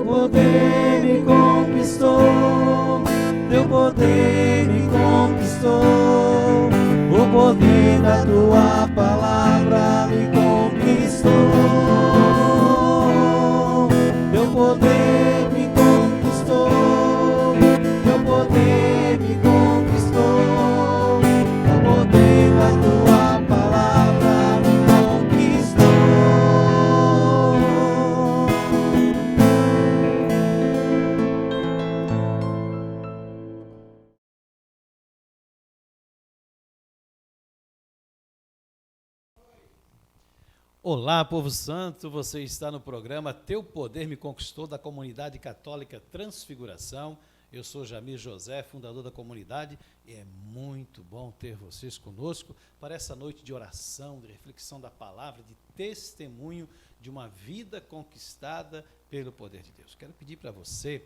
poder me conquistou, teu poder me conquistou, o poder da tua palavra me conquistou, teu poder me conquistou, teu poder me conquistou, o poder da tua palavra me conquistou. Olá, povo santo, você está no programa Teu Poder Me Conquistou, da Comunidade Católica Transfiguração. Eu sou Jamir José, fundador da comunidade, e é muito bom ter vocês conosco para essa noite de oração, de reflexão da palavra, de testemunho de uma vida conquistada pelo poder de Deus. Quero pedir para você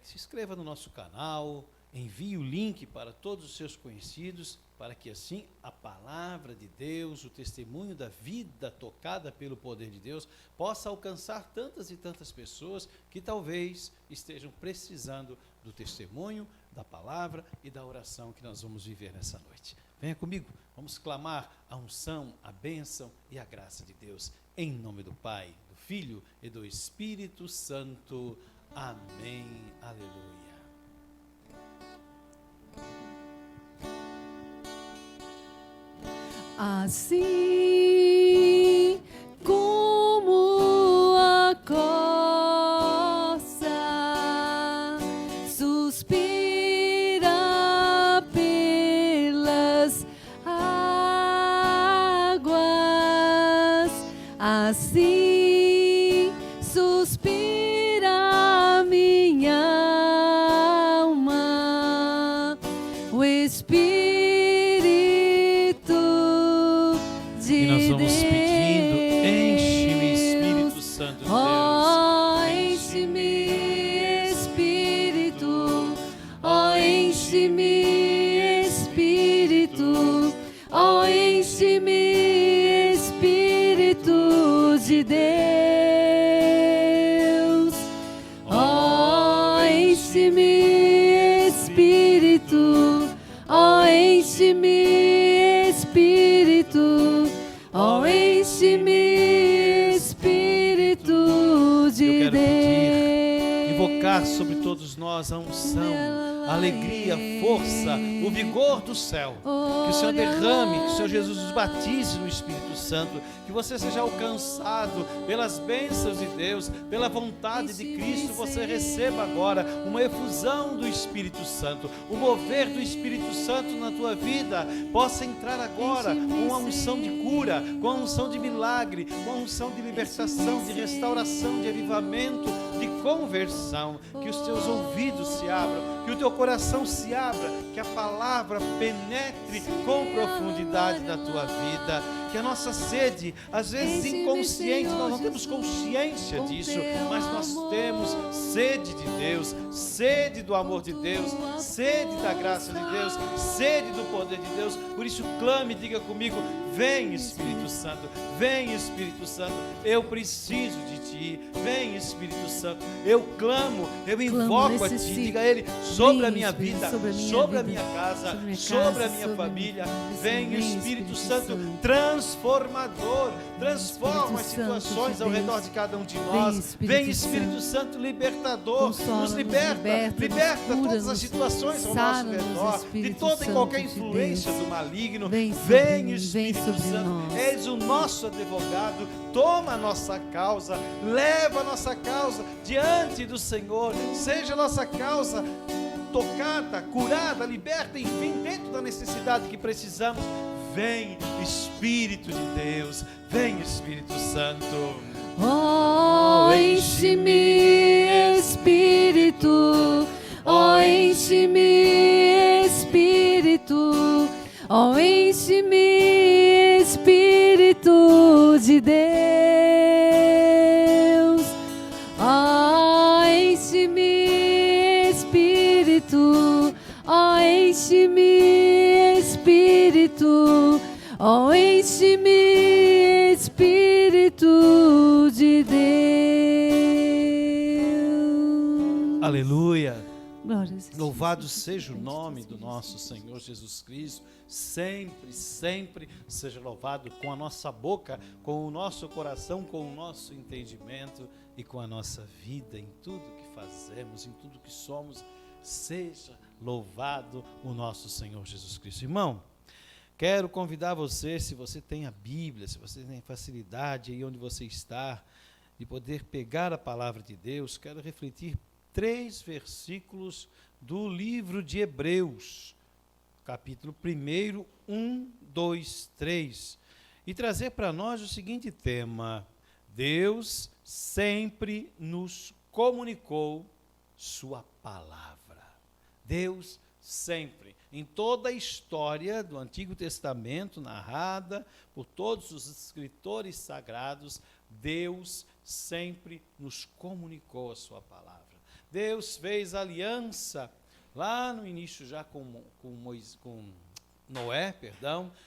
que se inscreva no nosso canal, envie o link para todos os seus conhecidos, para que assim a palavra de Deus, o testemunho da vida tocada pelo poder de Deus, possa alcançar tantas e tantas pessoas que talvez estejam precisando do testemunho, da palavra e da oração que nós vamos viver nessa noite. Venha comigo, vamos clamar a unção, a bênção e a graça de Deus, em nome do Pai, do Filho e do Espírito Santo. Amém. Aleluia. Assim como a corça suspira pelas águas, assim suspira minha alma, o Espírito. E nós vamos pedindo, enche-me, Espírito Santo de Deus. Oh, enche-me, Espírito. Oh, enche-me, Espírito. Oh, enche-me, Espírito de Deus. Oh, enche-me, Espírito. Oh, enche-me, Espírito. Oh, enche-me, Espírito de Eu quero pedir, Deus. invocar sobre todos nós a unção, a alegria, a força, o vigor do céu. Que o Senhor derrame, que o Senhor Jesus nos batize no Espírito Santo, que você seja alcançado pelas bênçãos de Deus, pela vontade de Cristo. Você receba agora uma efusão do Espírito Santo, o mover do Espírito Santo na tua vida. Possa entrar agora com uma unção de cura, com a unção de milagre, com a unção de libertação, de restauração, de avivamento, de conversão. Que os teus ouvidos se abram, que o teu coração se abra, que a palavra penetre com profundidade na tua vida. Que a nossa sede, às vezes inconsciente, nós não temos consciência disso, mas nós temos sede de Deus, sede do amor de Deus, sede da graça de Deus, sede do poder de Deus. Por isso clame, diga comigo: vem Espírito Santo, vem Espírito Santo, eu preciso de Ti. Vem Espírito Santo, eu clamo, eu invoco a Ti. Diga a Ele sobre a minha vida, sobre a minha casa, sobre a minha família. Vem Espírito Santo transformador, transforma as situações ao redor de cada um de nós. Vem Espírito Santo libertador, nos liberta todas as situações ao nosso redor, de toda e qualquer influência do maligno. Vem Espírito Santo, és o nosso advogado, toma a nossa causa, leva a nossa causa diante do Senhor, seja a nossa causa tocada, curada, liberta, enfim, dentro da necessidade que precisamos. Vem Espírito de Deus, vem Espírito Santo. Oh, enche-me, Espírito. Oh, enche-me, Espírito. Oh, enche-me, Espírito de Deus. Oh, enche-me, Espírito. Oh, enche-me, Espírito. Oh, enche-me, Espírito de Deus. Aleluia. Glórias a ti, Louvado Jesus. seja o Bendito nome seja do o nosso Senhor Senhor Jesus Cristo. Sempre, sempre seja louvado com a nossa boca, com o nosso coração, com o nosso entendimento e com a nossa vida, em tudo que fazemos, em tudo que somos. Seja louvado o nosso Senhor Jesus Cristo. Irmão, quero convidar você, se você tem a Bíblia, se você tem facilidade aí onde você está, de poder pegar a palavra de Deus, quero refletir 3 versículos do livro de Hebreus, capítulo 1, 1, 2, 3, e trazer para nós o seguinte tema: Deus sempre nos comunicou sua palavra. Deus sempre, em toda a história do Antigo Testamento, narrada por todos os escritores sagrados, Deus sempre nos comunicou a sua palavra. Deus fez aliança lá no início já com Noé,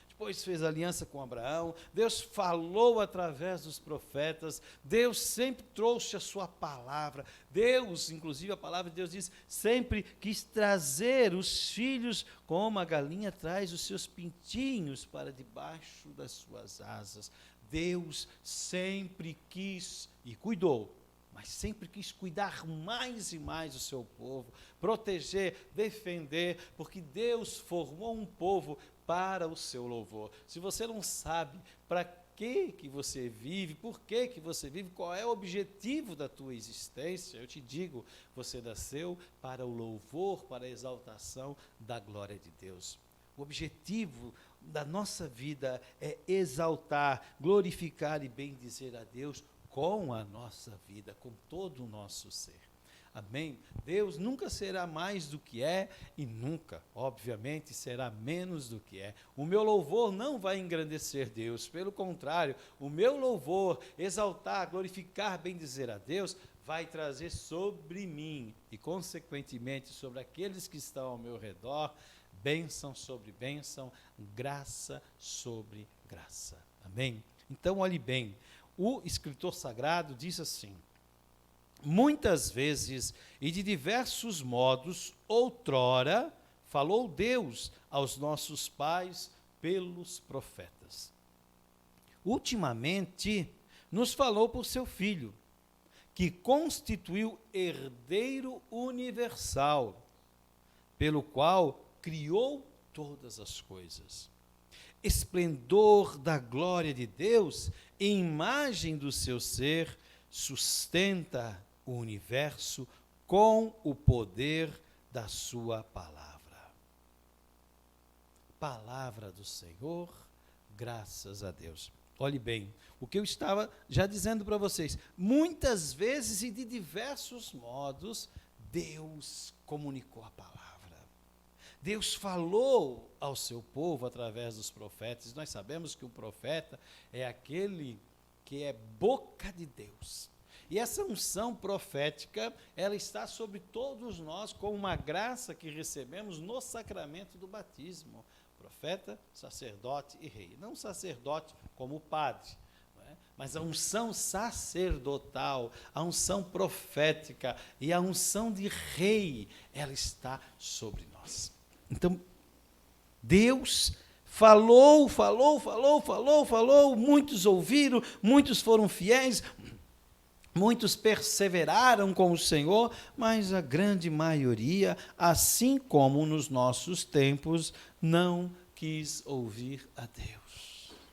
depois fez aliança com Abraão. Deus falou através dos profetas. Deus sempre trouxe a sua palavra. Deus, inclusive a palavra de Deus diz, sempre quis trazer os filhos como a galinha traz os seus pintinhos para debaixo das suas asas. Deus sempre quis e cuidou, mas sempre quis cuidar mais e mais do seu povo, proteger, defender, porque Deus formou um povo para o seu louvor. Se você não sabe para que você vive, por que você vive, qual é o objetivo da tua existência, eu te digo, você nasceu para o louvor, para a exaltação da glória de Deus. O objetivo da nossa vida é exaltar, glorificar e bendizer a Deus com a nossa vida, com todo o nosso ser. Amém? Deus nunca será mais do que é e nunca, obviamente, será menos do que é. O meu louvor não vai engrandecer Deus, pelo contrário, o meu louvor, exaltar, glorificar, bendizer a Deus, vai trazer sobre mim e, consequentemente, sobre aqueles que estão ao meu redor, bênção sobre bênção, graça sobre graça. Amém? Então, olhe bem, o escritor sagrado diz assim: muitas vezes e de diversos modos, outrora, falou Deus aos nossos pais pelos profetas. Ultimamente, nos falou por seu Filho, que constituiu herdeiro universal, pelo qual criou todas as coisas. Esplendor da glória de Deus, imagem do seu ser, sustenta o universo com o poder da sua palavra. Palavra do Senhor, graças a Deus. Olhe bem, o que eu estava já dizendo para vocês, muitas vezes e de diversos modos, Deus comunicou a palavra. Deus falou ao seu povo através dos profetas. Nós sabemos que o profeta é aquele que é boca de Deus. E essa unção profética, ela está sobre todos nós com uma graça que recebemos no sacramento do batismo. Profeta, sacerdote e rei. Não sacerdote como padre, mas a unção sacerdotal, a unção profética e a unção de rei, ela está sobre nós. Então, Deus falou, muitos ouviram, muitos foram fiéis, muitos perseveraram com o Senhor, mas a grande maioria, assim como nos nossos tempos, não quis ouvir a Deus.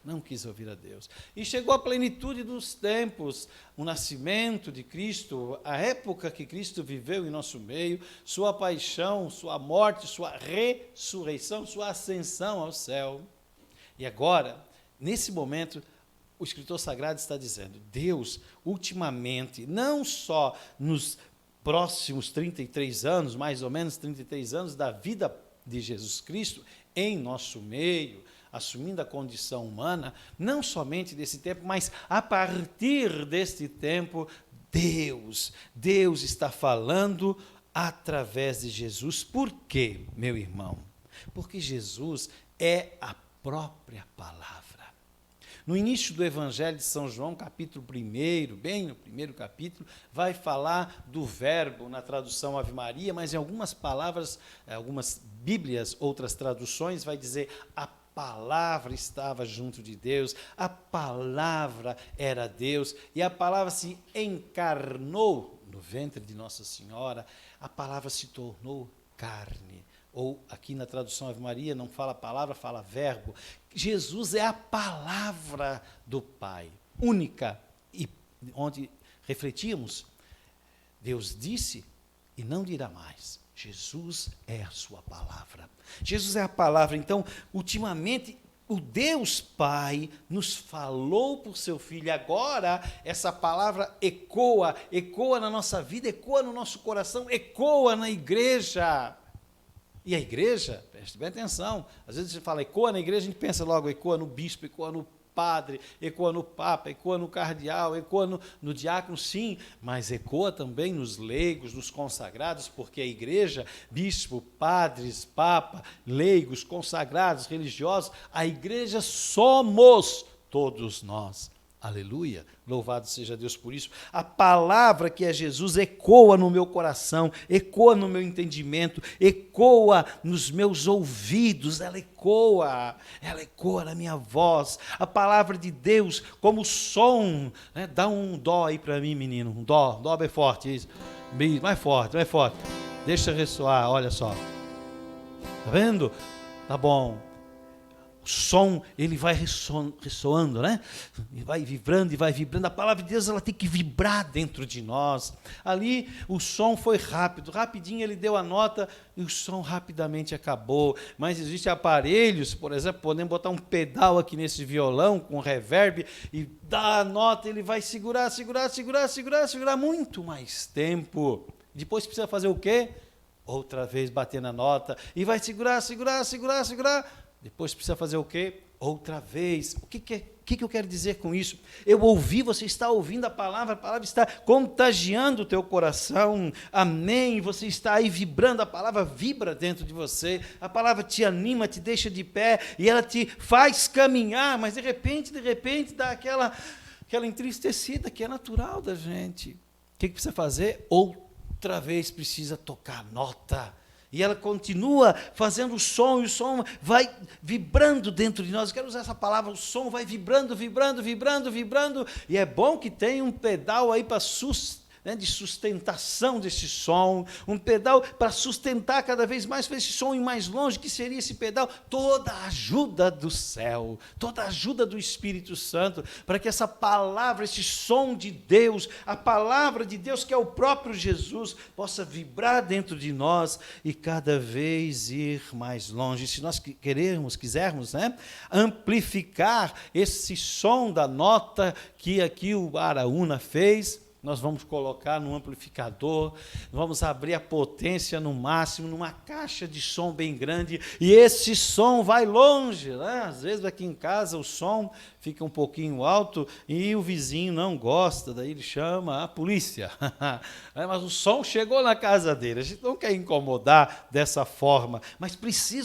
Não quis ouvir a Deus. E chegou a plenitude dos tempos, o nascimento de Cristo, a época que Cristo viveu em nosso meio, sua paixão, sua morte, sua ressurreição, sua ascensão ao céu. E agora, nesse momento, o escritor sagrado está dizendo, Deus, ultimamente, não só nos próximos 33 anos, mais ou menos 33 anos da vida de Jesus Cristo em nosso meio, assumindo a condição humana, não somente desse tempo, mas a partir deste tempo, Deus está falando através de Jesus. Por quê, meu irmão? Porque Jesus é a própria palavra. No início do Evangelho de São João, capítulo 1, bem no primeiro capítulo, vai falar do verbo na tradução Ave Maria, mas em algumas palavras, algumas Bíblias, outras traduções, vai dizer a palavra estava junto de Deus, a palavra era Deus, e a palavra se encarnou no ventre de Nossa Senhora, a palavra se tornou carne. Ou aqui na tradução Ave Maria não fala palavra, fala verbo. Jesus é a palavra do Pai, única, e onde refletimos, Deus disse e não dirá mais. Jesus é a sua palavra. Jesus é a palavra. Então, ultimamente, o Deus Pai nos falou por seu Filho. Agora, essa palavra ecoa na nossa vida, ecoa no nosso coração, ecoa na igreja. E a igreja, preste bem atenção, às vezes a gente fala ecoa na igreja, a gente pensa logo ecoa no bispo, ecoa no padre, ecoa no papa, ecoa no cardeal, ecoa no diácono, sim, mas ecoa também nos leigos, nos consagrados, porque a igreja, bispo, padres, papa, leigos, consagrados, religiosos, a igreja somos todos nós. Aleluia, louvado seja Deus por isso. A palavra que é Jesus ecoa no meu coração, ecoa no meu entendimento, ecoa nos meus ouvidos, ela ecoa na minha voz. A palavra de Deus, como som, né? Dá um dó aí para mim, menino, um dó bem forte, isso. Mais forte, deixa ressoar, olha só. Tá vendo? Tá bom. O som, ele vai ressoando, né? E vai vibrando. A palavra de Deus, ela tem que vibrar dentro de nós. Ali, o som foi rápido, rapidinho ele deu a nota e o som rapidamente acabou. Mas existem aparelhos, por exemplo, podemos botar um pedal aqui nesse violão com reverb e dar a nota, ele vai segurar muito mais tempo. Depois precisa fazer o quê? Outra vez bater na nota e vai segurar. Depois precisa fazer o quê? Outra vez. O que eu quero dizer com isso? Eu ouvi, você está ouvindo a palavra está contagiando o teu coração. Amém. Você está aí vibrando, a palavra vibra dentro de você. A palavra te anima, te deixa de pé e ela te faz caminhar, mas de repente dá aquela entristecida que é natural da gente. O que precisa fazer? Outra vez precisa tocar nota. E ela continua fazendo o som, e o som vai vibrando dentro de nós. Eu quero usar essa palavra, o som vai vibrando. E é bom que tenha um pedal aí para de sustentação desse som, um pedal para sustentar cada vez mais para esse som ir mais longe. Que seria esse pedal? Toda a ajuda do céu, toda a ajuda do Espírito Santo, para que essa palavra, esse som de Deus, a palavra de Deus, que é o próprio Jesus, possa vibrar dentro de nós e cada vez ir mais longe. Se nós quisermos, né, amplificar esse som da nota que aqui o Araúna fez, nós vamos colocar no amplificador, vamos abrir a potência no máximo, numa caixa de som bem grande, e esse som vai longe, né? Às vezes aqui em casa o som fica um pouquinho alto e o vizinho não gosta, daí ele chama a polícia. Mas o som chegou na casa dele, a gente não quer incomodar dessa forma, mas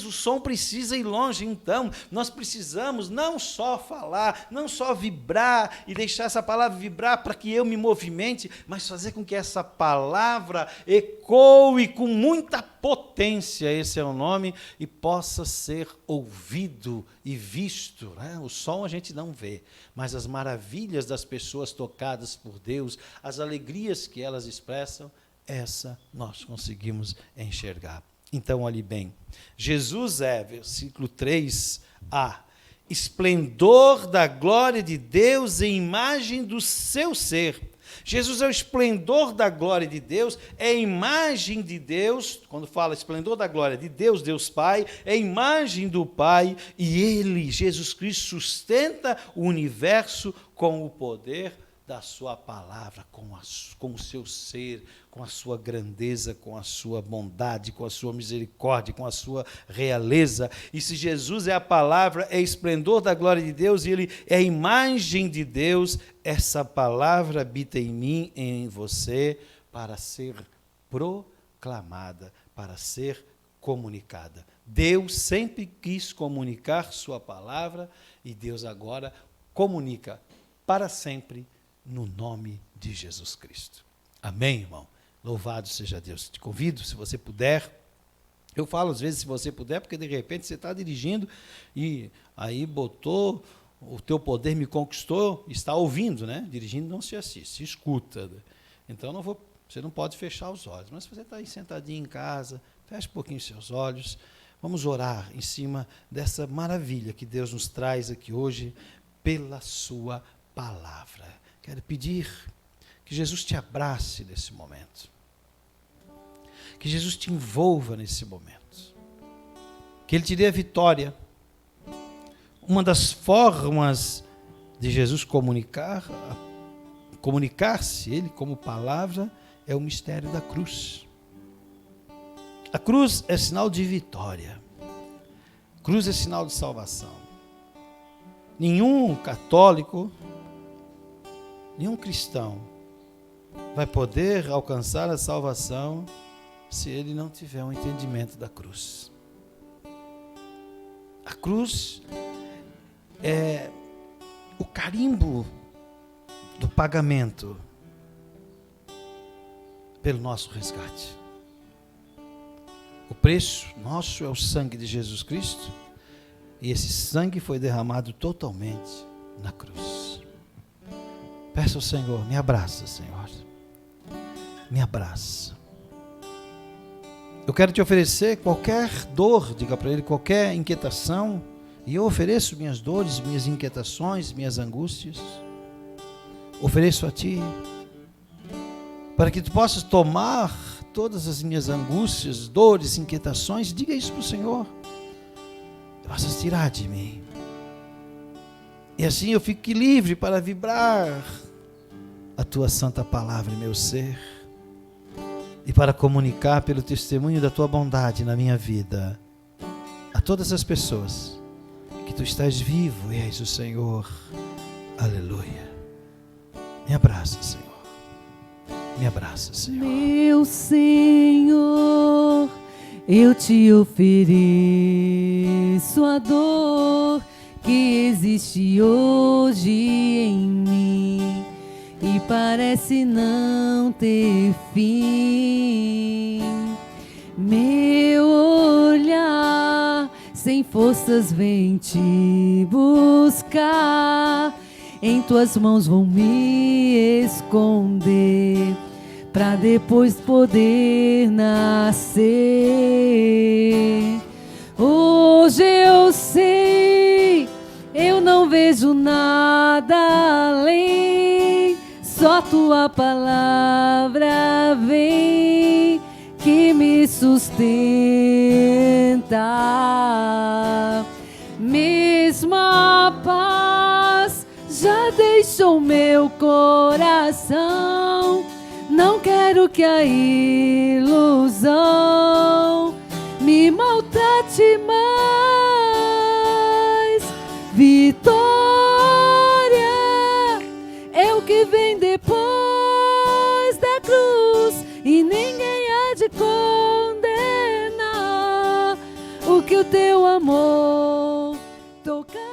o som precisa ir longe. Então nós precisamos não só falar, não só vibrar e deixar essa palavra vibrar para que eu me movimente, mas fazer com que essa palavra ecoe com muita potência, esse é o nome, e possa ser ouvido e visto, né? O som a gente não vê, mas as maravilhas das pessoas tocadas por Deus, as alegrias que elas expressam, essa nós conseguimos enxergar. Então, olhe bem, Jesus é, versículo 3a, esplendor da glória de Deus e imagem do seu ser. Jesus é o esplendor da glória de Deus, é a imagem de Deus. Quando fala esplendor da glória de Deus, Deus Pai, é a imagem do Pai, e Ele, Jesus Cristo, sustenta o universo com o poder da sua palavra, com o seu ser, com a sua grandeza, com a sua bondade, com a sua misericórdia, com a sua realeza. E se Jesus é a palavra, é esplendor da glória de Deus, e Ele é a imagem de Deus, essa palavra habita em mim, em você, para ser proclamada, para ser comunicada. Deus sempre quis comunicar sua palavra, e Deus agora comunica para sempre no nome de Jesus Cristo. Amém, irmão? Louvado seja Deus. Te convido, se você puder. Eu falo às vezes se você puder, porque de repente você está dirigindo e aí botou o teu poder me conquistou, está ouvindo, né? Dirigindo não se assiste, se escuta. Então você não pode fechar os olhos. Mas se você está aí sentadinho em casa, feche um pouquinho os seus olhos. Vamos orar em cima dessa maravilha que Deus nos traz aqui hoje pela sua palavra. Quero pedir que Jesus te abrace nesse momento. Que Jesus te envolva nesse momento. Que Ele te dê a vitória. Uma das formas de Jesus comunicar-se, Ele como palavra, é o mistério da cruz. A cruz é sinal de vitória. A cruz é sinal de salvação. Nenhum católico, nenhum cristão vai poder alcançar a salvação se ele não tiver um entendimento da cruz. A cruz é o carimbo do pagamento pelo nosso resgate. O preço nosso é o sangue de Jesus Cristo, e esse sangue foi derramado totalmente na cruz. Peça ao Senhor, me abraça, Senhor. Me abraça. Eu quero te oferecer qualquer dor, diga para Ele, qualquer inquietação, e eu ofereço minhas dores, minhas inquietações, minhas angústias. Ofereço a Ti, para que Tu possas tomar todas as minhas angústias, dores, inquietações. Diga isso para o Senhor. Tu possas tirar de mim. E assim eu fique livre para vibrar a Tua santa palavra em meu ser. E para comunicar pelo testemunho da Tua bondade na minha vida a todas as pessoas que Tu estás vivo e és o Senhor. Aleluia. Me abraça, Senhor. Me abraça, Senhor. Meu Senhor, eu te ofereço a dor que existe hoje em mim e parece não ter fim. Meu olhar sem forças vem te buscar. Em Tuas mãos vou me esconder, pra depois poder nascer. Hoje eu sei, eu não vejo nada além, só Tua palavra vem que me sustenta. Mesmo a paz já deixou meu coração, não quero que a ilusão me maltrate mais. Vitória é o que vem depois da cruz, e ninguém há de condenar o que o Teu amor tocar.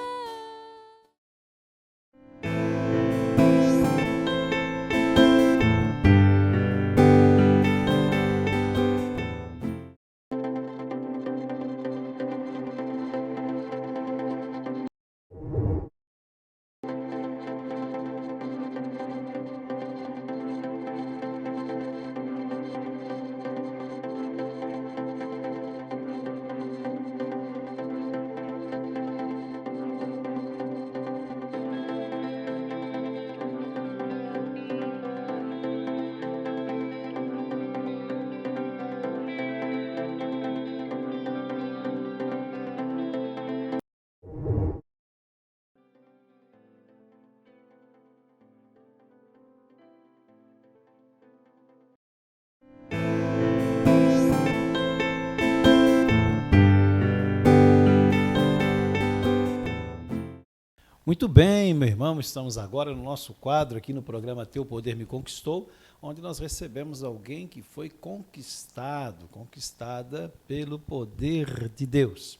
Muito bem, meu irmão, estamos agora no nosso quadro aqui no programa Teu Poder Me Conquistou, onde nós recebemos alguém que foi conquistado, conquistada pelo poder de Deus.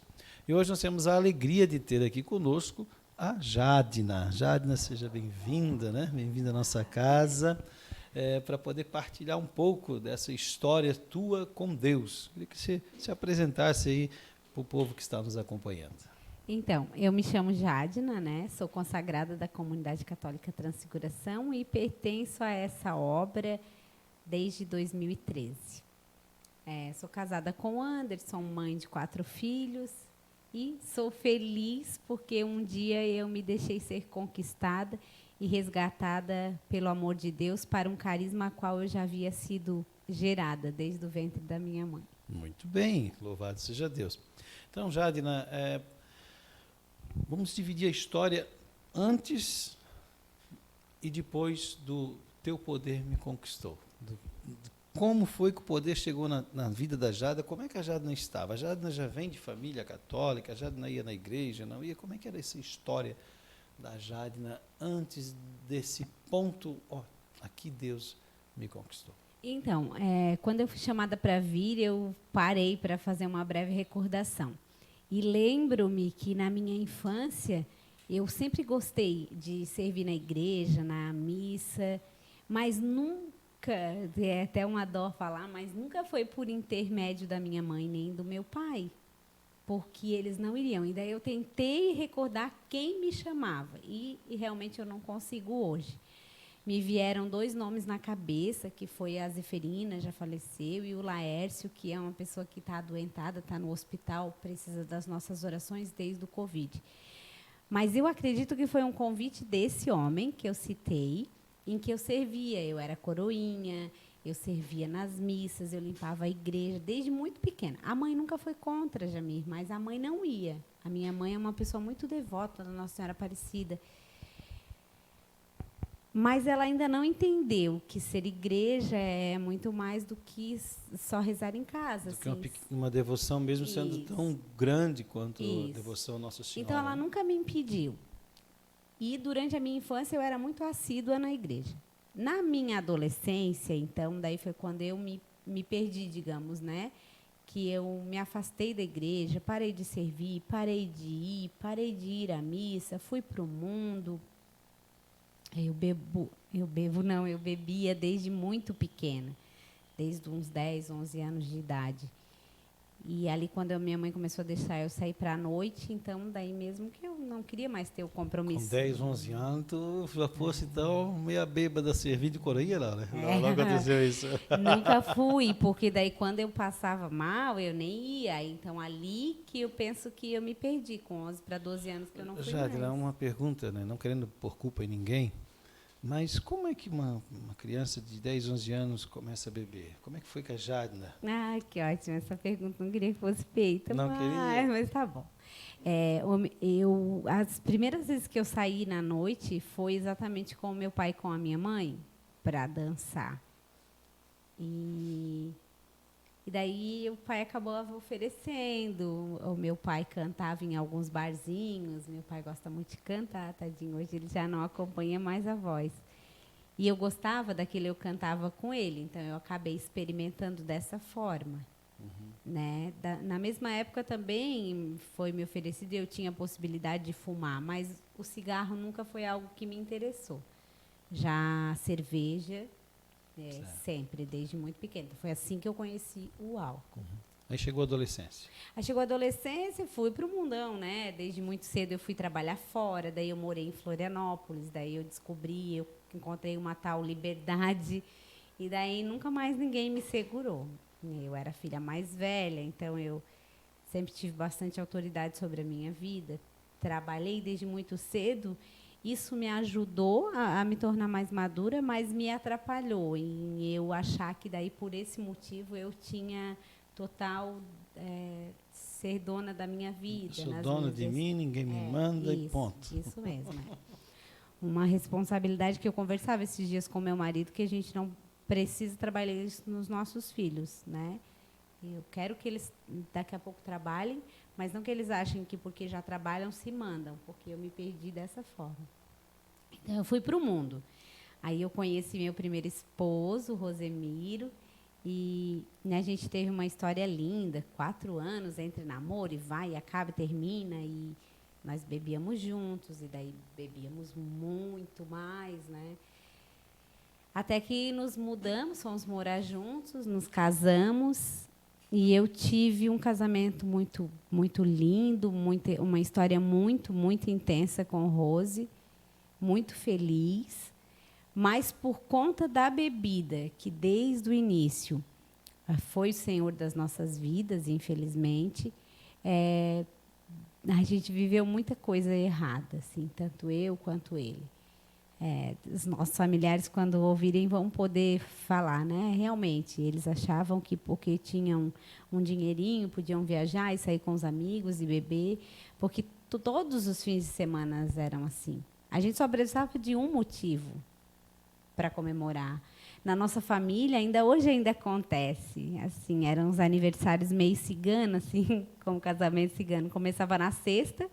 E hoje nós temos a alegria de ter aqui conosco a Jadna. Jadna, seja bem-vinda, né? Bem-vinda à nossa casa, para poder partilhar um pouco dessa história tua com Deus. Queria que você se apresentasse aí para o povo que está nos acompanhando. Então, eu me chamo Jadna, né? Sou consagrada da Comunidade Católica Transfiguração e pertenço a essa obra desde 2013. Sou casada com o Anderson, mãe de 4 filhos, e sou feliz porque um dia eu me deixei ser conquistada e resgatada pelo amor de Deus para um carisma a qual eu já havia sido gerada desde o ventre da minha mãe. Muito bem, louvado seja Deus. Então, Jadna, vamos dividir a história antes e depois do Teu Poder Me Conquistou. Como foi que o poder chegou na vida da Jadna? Como é que a Jadna estava? A Jadna já vem de família católica, a Jadna ia na igreja, não ia? Como é que era essa história da Jadna antes desse ponto? Aqui Deus me conquistou. Então, quando eu fui chamada para vir, eu parei para fazer uma breve recordação. E lembro-me que na minha infância eu sempre gostei de servir na igreja, na missa, mas nunca, é até uma dó falar, mas nunca foi por intermédio da minha mãe nem do meu pai, porque eles não iriam. E daí eu tentei recordar quem me chamava e realmente eu não consigo hoje. Me vieram 2 nomes na cabeça, que foi a Zeferina, já faleceu, e o Laércio, que é uma pessoa que está adoentada, está no hospital, precisa das nossas orações desde o Covid. Mas eu acredito que foi um convite desse homem que eu citei, em que eu servia. Eu era coroinha, eu servia nas missas, eu limpava a igreja, desde muito pequena. A mãe nunca foi contra, Jamir, mas a mãe não ia. A minha mãe é uma pessoa muito devota da Nossa Senhora Aparecida. Mas ela ainda não entendeu que ser igreja é muito mais do que só rezar em casa. Do que uma devoção, mesmo sendo tão grande quanto a devoção à Nossa Senhora. Então, ela nunca me impediu. E, durante a minha infância, eu era muito assídua na igreja. Na minha adolescência, então, daí foi quando eu me perdi, digamos, né? Que eu me afastei da igreja, parei de servir, parei de ir à missa, fui para o mundo. Eu bebia desde muito pequena, desde uns 10, 11 anos de idade. E ali, quando a minha mãe começou a deixar eu sair para a noite, então, daí mesmo que eu não queria mais ter o compromisso. Com 10, 11 anos, tu já fosse, então, meia bêbada servir de coroinha, não, né? Não aconteceu isso. Nunca fui, porque daí, quando eu passava mal, eu nem ia. Então, ali que eu penso que eu me perdi, com 11 para 12 anos, que eu não fui Jadna, mais. uma pergunta, né? Não querendo pôr culpa em ninguém, mas como é que uma criança de 10, 11 anos começa a beber? Como é que foi com a Jadna? Ai, que ótimo, essa pergunta não queria que fosse feita. Não queria? Mas tá bom. As primeiras vezes que eu saí na noite foi exatamente com o meu pai e com a minha mãe para dançar. E daí o pai acabou oferecendo. O meu pai cantava em alguns barzinhos. Meu pai gosta muito de cantar, tadinho. Hoje ele já não acompanha mais a voz. E eu gostava daquilo, eu cantava com ele. Então, eu acabei experimentando dessa forma. Né? Na mesma época também foi me oferecido e eu tinha a possibilidade de fumar. Mas o cigarro nunca foi algo que me interessou. Já a cerveja... sempre, desde muito pequena. Foi assim que eu conheci o álcool. Aí chegou a adolescência. Aí chegou a adolescência, fui para o mundão, né? Desde muito cedo eu fui trabalhar fora, daí eu morei em Florianópolis, daí eu descobri, eu encontrei uma tal liberdade, e daí nunca mais ninguém me segurou. Eu era a filha mais velha, então eu sempre tive bastante autoridade sobre a minha vida. Trabalhei desde muito cedo. Isso me ajudou a me tornar mais madura, mas me atrapalhou em eu achar que daí por esse motivo eu tinha total ser dona da minha vida. Sou dona de mim, ninguém me manda e ponto. Isso mesmo. Uma responsabilidade que eu conversava esses dias com meu marido, que a gente não precisa trabalhar isso nos nossos filhos, né? Eu quero que eles daqui a pouco trabalhem, mas não que eles achem que porque já trabalham se mandam, porque eu me perdi dessa forma. Então, eu fui para o mundo. Aí eu conheci meu primeiro esposo, Rosemiro, e a gente teve uma história linda, 4 anos entre namoro e vai, e acaba e termina, nós bebíamos juntos, e daí bebíamos muito mais, né? Até que nos mudamos, fomos morar juntos, nos casamos, e eu tive um casamento muito, muito lindo, uma história muito, muito intensa com Rose, muito feliz, mas por conta da bebida, que desde o início foi o Senhor das nossas vidas, infelizmente, a gente viveu muita coisa errada, assim, tanto eu quanto ele. Os nossos familiares, quando ouvirem, vão poder falar, né? Realmente, eles achavam que porque tinham um dinheirinho, podiam viajar e sair com os amigos e beber, porque todos os fins de semana eram assim. A gente só precisava de um motivo para comemorar. Na nossa família, hoje ainda acontece. Assim, eram os aniversários meio cigano, assim, como casamento cigano. Começava na sexta,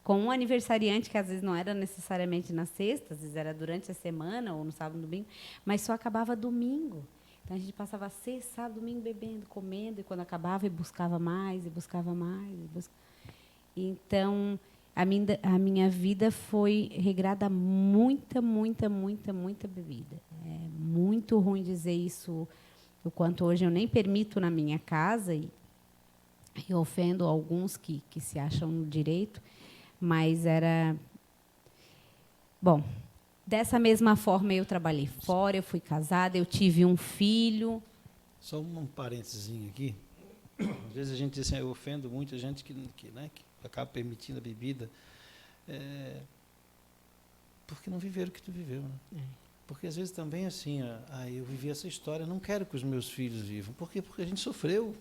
com um aniversariante que às vezes não era necessariamente na sexta, às vezes era durante a semana ou no sábado, no domingo, mas só acabava domingo. Então a gente passava sexta, sábado, domingo bebendo, comendo, e quando acabava, buscava mais, e buscava mais. Então, a minha vida foi regrada a muita, muita, muita, muita bebida. É muito ruim dizer isso, o quanto hoje eu nem permito na minha casa, e ofendo alguns que se acham no direito, mas era... Bom, dessa mesma forma eu trabalhei fora, eu fui casada, eu tive um filho. Só um parênteses aqui. Às vezes a gente diz assim, eu ofendo muita gente que acaba permitindo a bebida, porque não viveram o que tu viveu, né? Porque às vezes também assim, eu vivi essa história, não quero que os meus filhos vivam. Por quê? Porque a gente sofreu.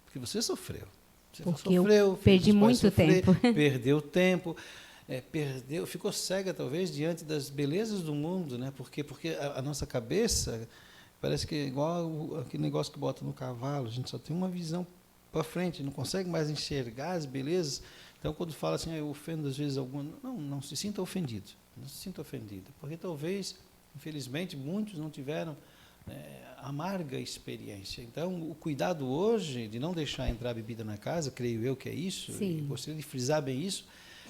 Porque você sofreu. Você porque sofreu, eu perdi muito tempo. Perdeu tempo, ficou cega talvez diante das belezas do mundo, né? Porque a nossa cabeça parece que é igual aquele negócio que bota no cavalo, a gente só tem uma visão para frente, não consegue mais enxergar as belezas. Então, quando fala assim, eu ofendo às vezes alguma, não se sinta ofendido, não se sinta ofendido, porque talvez, infelizmente, muitos não tiveram amarga experiência. Então, o cuidado hoje de não deixar entrar a bebida na casa, creio eu que é isso, Sim. E gostaria de frisar bem isso,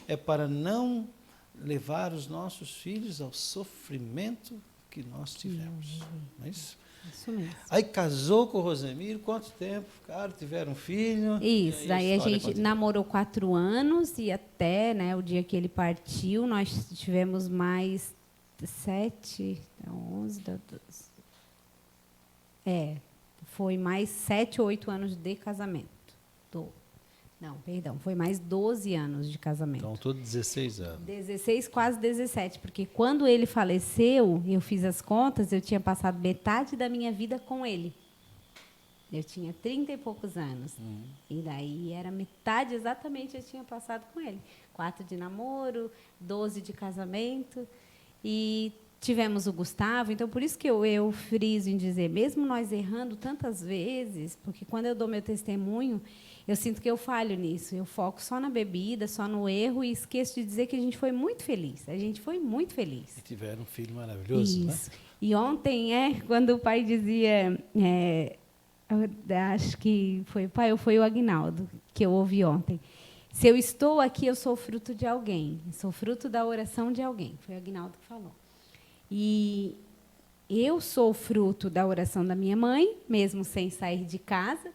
é para não levar os nossos filhos ao sofrimento que nós tivemos. Não é isso? Isso mesmo. Aí casou com o Rosemiro, quanto tempo? Cara, tiveram um filho. Isso, daí a gente namorou 4 anos e até, né, o dia que ele partiu, nós tivemos mais 7, 11, 12. Foi mais 7 ou 8 anos de casamento. Não, perdão, foi mais 12 anos de casamento. Então, todo 16 anos. 16, quase 17, porque quando ele faleceu, eu fiz as contas, eu tinha passado metade da minha vida com ele. Eu tinha 30 e poucos anos. E daí era metade exatamente eu tinha passado com ele. 4 de namoro, 12 de casamento. E tivemos o Gustavo, então por isso que eu friso em dizer, mesmo nós errando tantas vezes, porque quando eu dou meu testemunho, eu sinto que eu falho nisso. Eu foco só na bebida, só no erro e esqueço de dizer que a gente foi muito feliz. A gente foi muito feliz. E tiveram um filho maravilhoso, isso. Né? E ontem, quando o pai dizia, eu acho que foi o Aguinaldo que eu ouvi ontem. Se eu estou aqui, eu sou fruto de alguém. Sou fruto da oração de alguém. Foi o Aguinaldo que falou. E eu sou fruto da oração da minha mãe, mesmo sem sair de casa.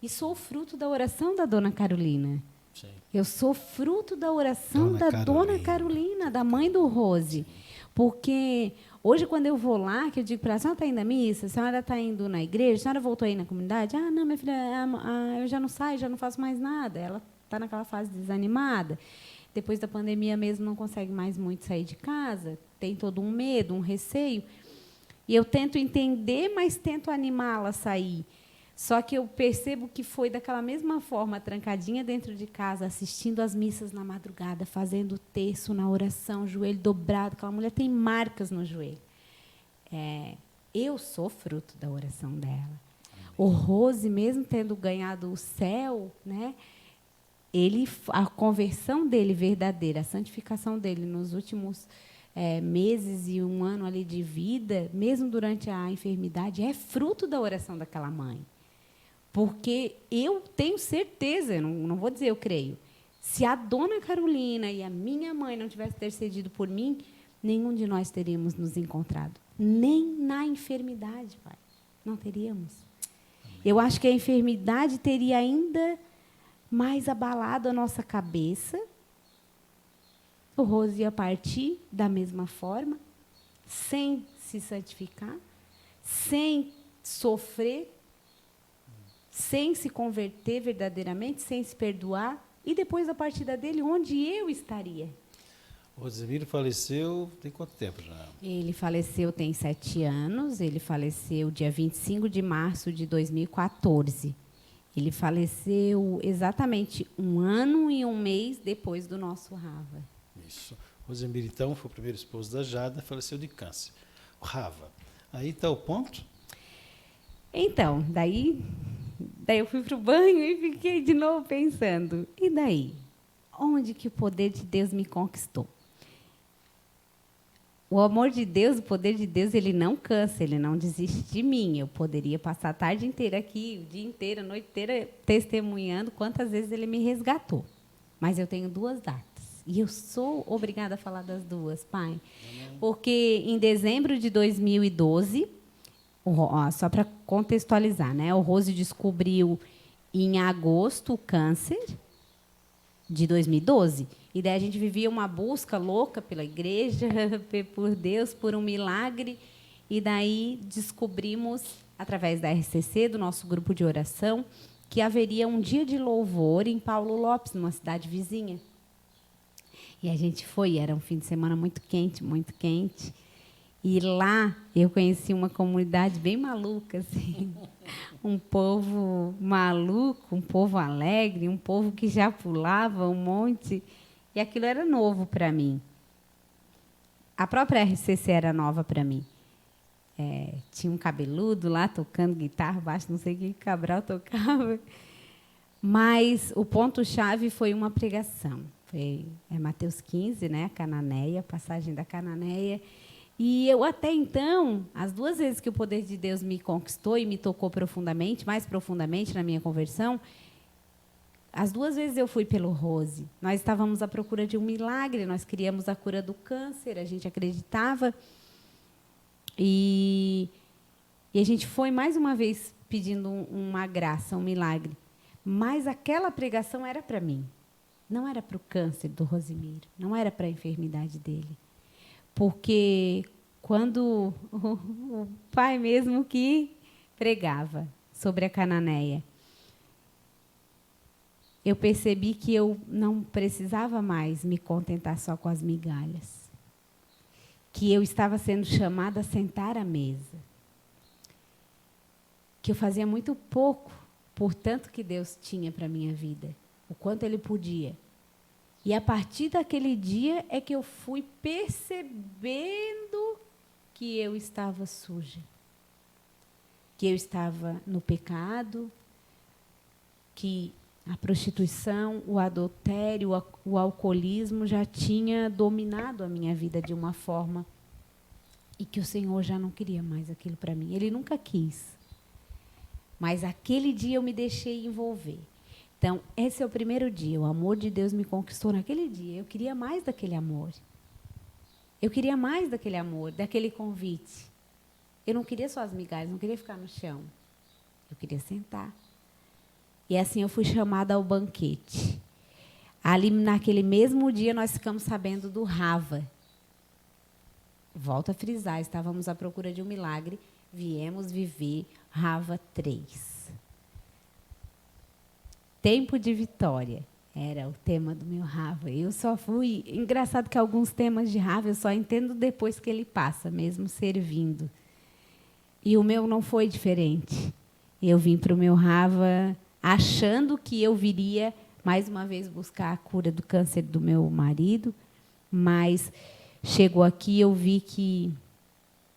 E sou fruto da oração da Dona Carolina. Sim. Eu sou fruto da oração Dona Carolina, da mãe do Rose. Porque hoje, quando eu vou lá, que eu digo para ela, a senhora está indo à missa? A senhora está indo na igreja? A senhora voltou aí na comunidade? Ah, não, minha filha, eu já não saio, já não faço mais nada. Ela está naquela fase desanimada. Depois da pandemia mesmo, não consegue mais muito sair de casa. Tem todo um medo, um receio. E eu tento entender, mas tento animá-la a sair. Só que eu percebo que foi daquela mesma forma, trancadinha dentro de casa, assistindo às missas na madrugada, fazendo terço na oração, joelho dobrado. Aquela mulher tem marcas no joelho. Eu sou fruto da oração dela. O Rose, mesmo tendo ganhado o céu, né, a conversão dele verdadeira, a santificação dele nos últimos meses e 1 ano ali de vida, mesmo durante a enfermidade, é fruto da oração daquela mãe. Porque eu tenho certeza, não vou dizer eu creio, Se a dona Carolina e a minha mãe não tivessem intercedido por mim, nenhum de nós teríamos nos encontrado. Nem na enfermidade, Pai. Não teríamos. Eu acho que a enfermidade teria ainda mais abalado a nossa cabeça. O Rose ia partir da mesma forma, sem se santificar, sem sofrer, sem se converter verdadeiramente, sem se perdoar. E depois da partida dele, onde eu estaria? O Rosemiro faleceu tem quanto tempo já? Ele faleceu tem 7 anos. Ele faleceu dia 25 de março de 2014. Ele faleceu exatamente 1 ano e 1 mês depois do nosso Rava. Isso. Rosemiro, então, foi o primeiro esposo da Jada, faleceu de câncer. O Rava, aí está o ponto? Então, daí eu fui para o banho e fiquei de novo pensando. E daí? Onde que o poder de Deus me conquistou? O amor de Deus, o poder de Deus, ele não cansa, ele não desiste de mim. Eu poderia passar a tarde inteira aqui, o dia inteiro, a noite inteira, testemunhando quantas vezes ele me resgatou. Mas eu tenho 2 datas. E eu sou obrigada a falar das 2, Pai. Porque em dezembro de 2012, só para contextualizar, né? O Rose descobriu em agosto o câncer de 2012. E daí a gente vivia uma busca louca pela igreja, por Deus, por um milagre. E daí descobrimos, através da RCC, do nosso grupo de oração, que haveria um dia de louvor em Paulo Lopes, numa cidade vizinha. E a gente foi, era um fim de semana muito quente, muito quente. E lá eu conheci uma comunidade bem maluca, assim. Um povo maluco, um povo alegre, um povo que já pulava um monte. E aquilo era novo para mim. A própria RCC era nova para mim. Tinha um cabeludo lá tocando guitarra, baixo, não sei o que Cabral tocava. Mas o ponto-chave foi uma pregação. Foi Mateus 15, né, a Cananeia, a passagem da Cananeia. E eu, até então, as 2 vezes que o poder de Deus me conquistou e me tocou profundamente, mais profundamente na minha conversão, as 2 vezes eu fui pelo Rose. Nós estávamos à procura de um milagre, nós queríamos a cura do câncer, a gente acreditava. E a gente foi mais uma vez pedindo uma graça, um milagre. Mas aquela pregação era para mim. Não era para o câncer do Rosemiro, não era para a enfermidade dele. Porque quando o pai mesmo que pregava sobre a Cananeia, eu percebi que eu não precisava mais me contentar só com as migalhas. Que eu estava sendo chamada a sentar à mesa. Que eu fazia muito pouco por tanto que Deus tinha para a minha vida. O quanto Ele podia. E a partir daquele dia é que eu fui percebendo que eu estava suja. Que eu estava no pecado, que a prostituição, o adultério, o alcoolismo já tinha dominado a minha vida de uma forma e que o Senhor já não queria mais aquilo para mim. Ele nunca quis. Mas aquele dia eu me deixei envolver. Então, esse é o primeiro dia. O amor de Deus me conquistou naquele dia. Eu queria mais daquele amor. Eu queria mais daquele amor, daquele convite. Eu não queria só as migalhas, não queria ficar no chão. Eu queria sentar. E assim eu fui chamada ao banquete. Ali, naquele mesmo dia, nós ficamos sabendo do Rava. Volto a frisar, estávamos à procura de um milagre. Viemos viver Rava 3. Tempo de vitória era o tema do meu Rava. Eu só fui... Engraçado que alguns temas de Rava eu só entendo depois que ele passa, mesmo servindo. E o meu não foi diferente. Eu vim para o meu Rava achando que eu viria, mais uma vez, buscar a cura do câncer do meu marido, mas chegou aqui e eu vi que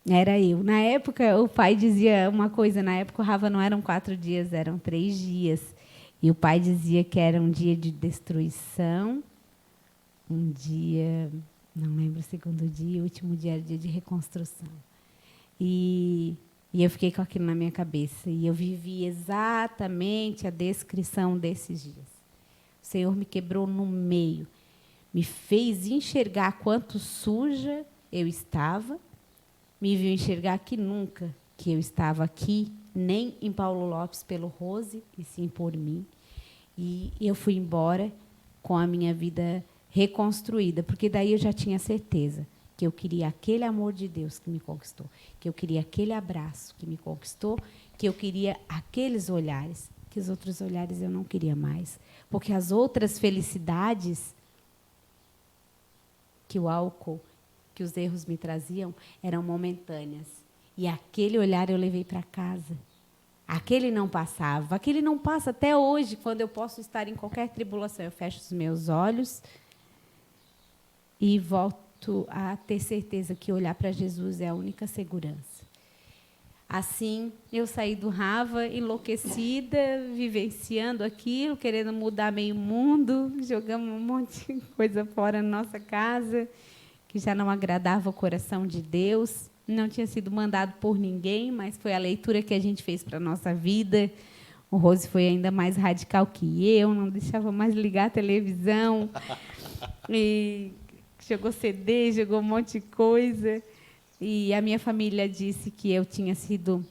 era eu. Na época, o pai dizia uma coisa, na época o Rava não eram 4 dias, eram 3 dias. E o pai dizia que era um dia de destruição, um dia, não lembro o segundo dia, o último dia era dia de reconstrução. E eu fiquei com aquilo na minha cabeça. E eu vivi exatamente a descrição desses dias. O Senhor me quebrou no meio, me fez enxergar quanto suja eu estava, me viu enxergar que nunca que eu estava aqui, nem em Paulo Lopes pelo Rose, e sim por mim. E eu fui embora com a minha vida reconstruída, porque daí eu já tinha certeza que eu queria aquele amor de Deus que me conquistou, que eu queria aquele abraço que me conquistou, que eu queria aqueles olhares, que os outros olhares eu não queria mais, porque as outras felicidades que o álcool, que os erros me traziam, eram momentâneas. E aquele olhar eu levei para casa. Aquele não passava. Aquele não passa até hoje, quando eu posso estar em qualquer tribulação. Eu fecho os meus olhos e volto a ter certeza que olhar para Jesus é a única segurança. Assim, eu saí do Rava enlouquecida, vivenciando aquilo, querendo mudar meio mundo. Jogamos um monte de coisa fora na nossa casa, que já não agradava o coração de Deus. Não tinha sido mandado por ninguém, mas foi a leitura que a gente fez para a nossa vida. O Rose foi ainda mais radical que eu, não deixava mais ligar a televisão. E jogou CD, jogou um monte de coisa. E a minha família disse que eu tinha sido...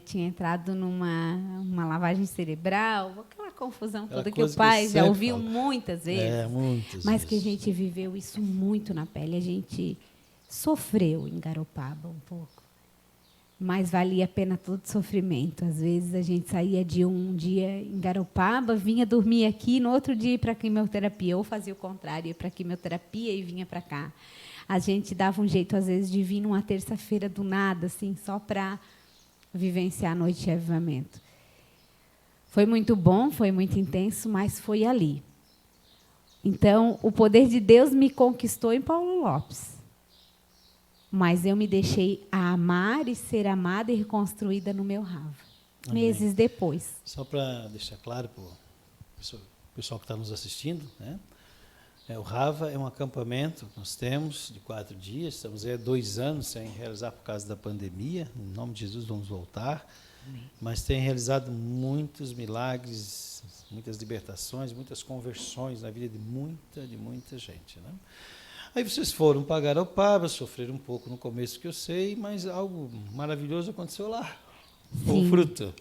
tinha entrado numa lavagem cerebral, aquela confusão toda que o pai já ouviu muitas vezes. Muitas mas vezes. que a gente viveu isso muito na pele. A gente sofreu em Garopaba um pouco, mas valia a pena todo sofrimento. Às vezes a gente saía de um dia em Garopaba, vinha dormir aqui, no outro dia ir para a quimioterapia, ou fazia o contrário, ia para a quimioterapia e vinha para cá. A gente dava um jeito, às vezes, de vir numa terça-feira do nada, assim, só para vivenciar a noite de avivamento. Foi muito bom, foi muito intenso, mas foi ali. Então, o poder de Deus me conquistou em Paulo Lopes. Mas eu me deixei amar e ser amada e reconstruída no meu Rava. Amém. Meses depois. Só para deixar claro para o pessoal que está nos assistindo, né? O Rava é um acampamento que nós temos de 4 dias. Estamos aí há 2 anos sem realizar por causa da pandemia. Em nome de Jesus, vamos voltar. Amém. Mas tem realizado muitos milagres, muitas libertações, muitas conversões na vida de muita gente, né? Aí vocês foram para Garopaba, sofreram um pouco no começo, que eu sei, mas algo maravilhoso aconteceu lá. Sim. O fruto.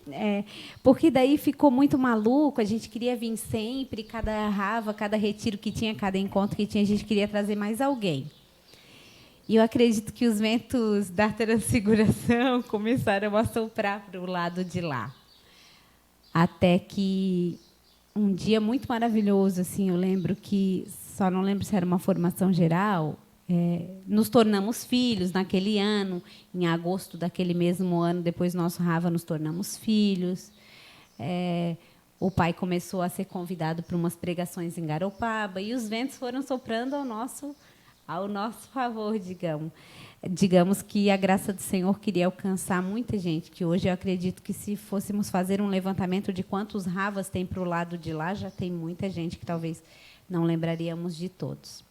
Porque daí ficou muito maluco, a gente queria vir sempre, cada Rava, cada retiro que tinha, cada encontro que tinha, a gente queria trazer mais alguém. E eu acredito que os ventos da transfiguração começaram a soprar para o lado de lá. Até que um dia muito maravilhoso, assim, eu lembro que, só não lembro se era uma formação geral, nos tornamos filhos naquele ano, em agosto daquele mesmo ano, depois nosso Rava, nos tornamos filhos. O pai começou a ser convidado para umas pregações em Garopaba, e os ventos foram soprando ao nosso favor, digamos. Digamos que a graça do Senhor queria alcançar muita gente, que hoje eu acredito que, se fôssemos fazer um levantamento de quantos Ravas tem para o lado de lá, já tem muita gente que talvez não lembraríamos de todos.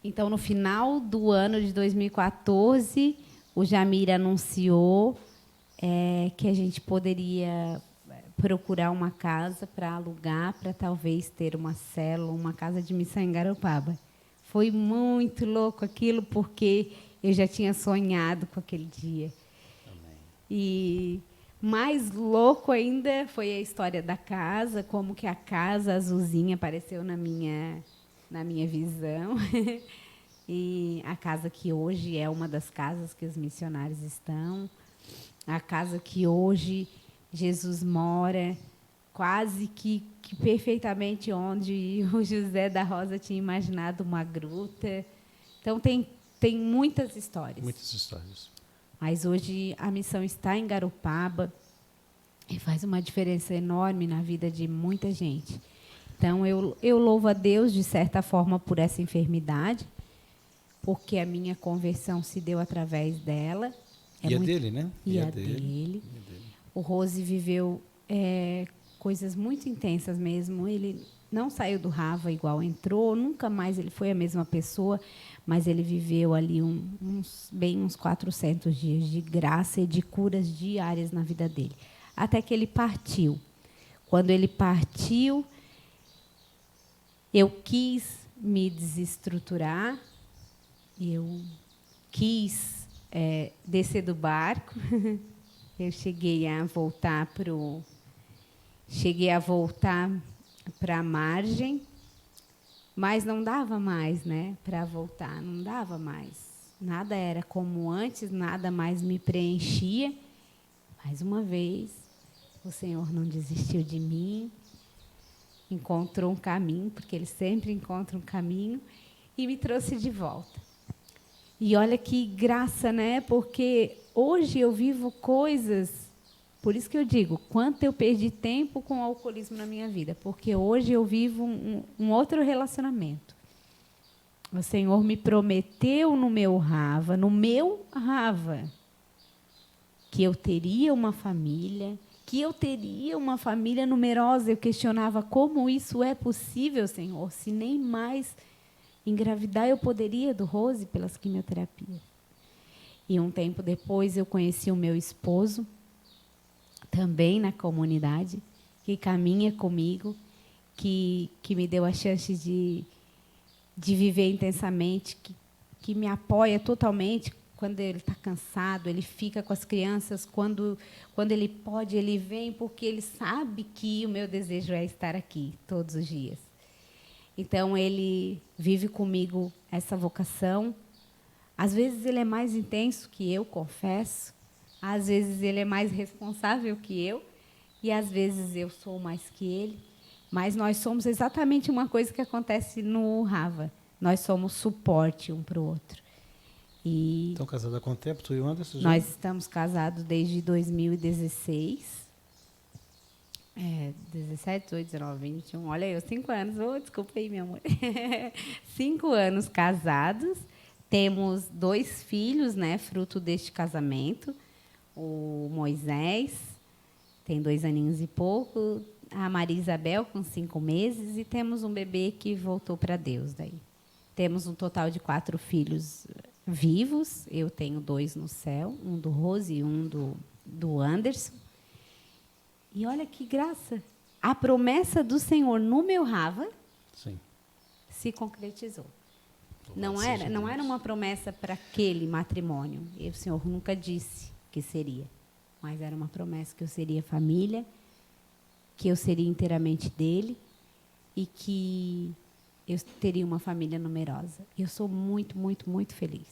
Então, no final do ano de 2014, o Jamir anunciou que a gente poderia procurar uma casa para alugar, para talvez ter uma célula, uma casa de missão em Garopaba. Foi muito louco aquilo, porque eu já tinha sonhado com aquele dia. Amém. E mais louco ainda foi a história da casa, como que a casa azulzinha apareceu na minha visão. E a casa que hoje é uma das casas que os missionários estão, a casa que hoje Jesus mora, quase que perfeitamente onde o José da Rosa tinha imaginado uma gruta. Então, tem muitas histórias. Muitas histórias. Mas hoje a missão está em Garopaba e faz uma diferença enorme na vida de muita gente. Então, eu louvo a Deus, de certa forma, por essa enfermidade, porque a minha conversão se deu através dela. E a dele, né? E a dele. O Rose viveu coisas muito intensas mesmo. Ele não saiu do Rava igual entrou, nunca mais ele foi a mesma pessoa, mas ele viveu ali uns 400 dias de graça e de curas diárias na vida dele, até que ele partiu. quando ele partiu, eu quis me desestruturar, eu quis descer do barco, eu cheguei a voltar para a margem, mas não dava mais, né, para voltar, não dava mais. Nada era como antes, nada mais me preenchia. Mais uma vez, o Senhor não desistiu de mim, encontrou um caminho, porque Ele sempre encontra um caminho, e me trouxe de volta. E olha que graça, né? Porque hoje eu vivo coisas, por isso que eu digo, quanto eu perdi tempo com o alcoolismo na minha vida, porque hoje eu vivo um outro relacionamento. O Senhor me prometeu no meu Rava, que eu teria uma família, numerosa. Eu questionava como isso é possível, Senhor, se nem mais engravidar eu poderia do Rose pelas quimioterapias. E um tempo depois eu conheci o meu esposo, também na comunidade, que caminha comigo, que me deu a chance de viver intensamente, que me apoia totalmente. Quando ele está cansado, ele fica com as crianças. Quando ele pode, ele vem, porque ele sabe que o meu desejo é estar aqui todos os dias. Então, ele vive comigo essa vocação. Às vezes, ele é mais intenso que eu, confesso. Às vezes, ele é mais responsável que eu. E, às vezes, eu sou mais que ele. Mas nós somos exatamente uma coisa que acontece no Rava. Nós somos suporte um para o outro. Estão casados há quanto tempo, tu e o Anderson? Nós estamos casados desde 2016. 17, 18, 19, 21. Olha eu, 5 anos. Oh, desculpa aí, meu amor. 5 anos casados. Temos 2 filhos, né, fruto deste casamento. O Moisés tem 2 aninhos e pouco. A Maria Isabel, com 5 meses. E temos um bebê que voltou para Deus. Daí. Temos um total de 4 filhos vivos. Eu tenho 2 no céu. Um do Rose e um do Anderson. E olha que graça. A promessa do Senhor no meu Rava se concretizou. Não era uma promessa para aquele matrimônio. E o Senhor nunca disse que seria. Mas era uma promessa que eu seria família, que eu seria inteiramente dele e que eu teria uma família numerosa. Eu sou muito, muito, muito feliz.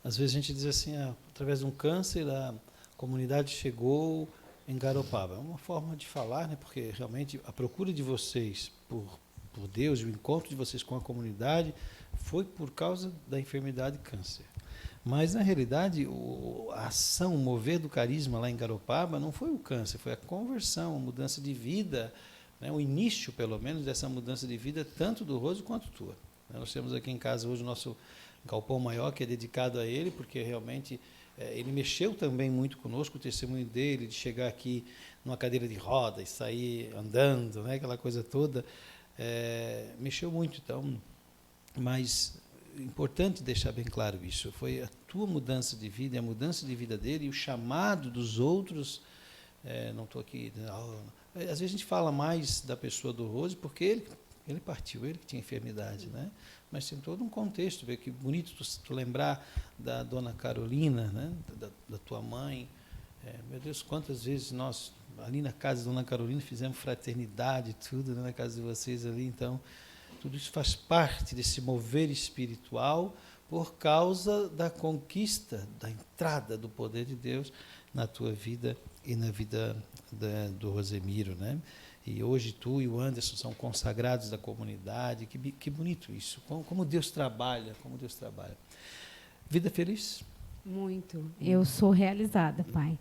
Às vezes a gente diz assim, através de um câncer, a comunidade chegou em Garopaba. É uma forma de falar, né? Porque realmente a procura de vocês por Deus e o encontro de vocês com a comunidade foi por causa da enfermidade câncer. Mas, na realidade, a ação, o mover do carisma lá em Garopaba não foi o câncer, foi a conversão, a mudança de vida, né? O início, pelo menos, dessa mudança de vida, tanto do Rose quanto tua. Nós temos aqui em casa hoje o nosso galpão maior, que é dedicado a ele, porque realmente ele mexeu também muito conosco, o testemunho dele, de chegar aqui numa cadeira de roda e sair andando, né? Aquela coisa toda, mexeu muito. Então, mas importante deixar bem claro isso, foi a tua mudança de vida, a mudança de vida dele e o chamado dos outros. Não estou aqui... Às vezes a gente fala mais da pessoa do Rose porque ele partiu, ele que tinha enfermidade, né? Mas tem todo um contexto, vê que bonito tu lembrar da dona Carolina, né? da tua mãe. Meu Deus, quantas vezes nós, ali na casa da dona Carolina, fizemos fraternidade e tudo, né? Na casa de vocês ali. Então, tudo isso faz parte desse mover espiritual por causa da conquista, da entrada do poder de Deus na tua vida e na vida do Rosemiro, né? E hoje tu e o Anderson são consagrados da comunidade. Que bonito isso. Como Deus trabalha, como Deus trabalha. Vida feliz? Muito. Eu sou realizada, pai.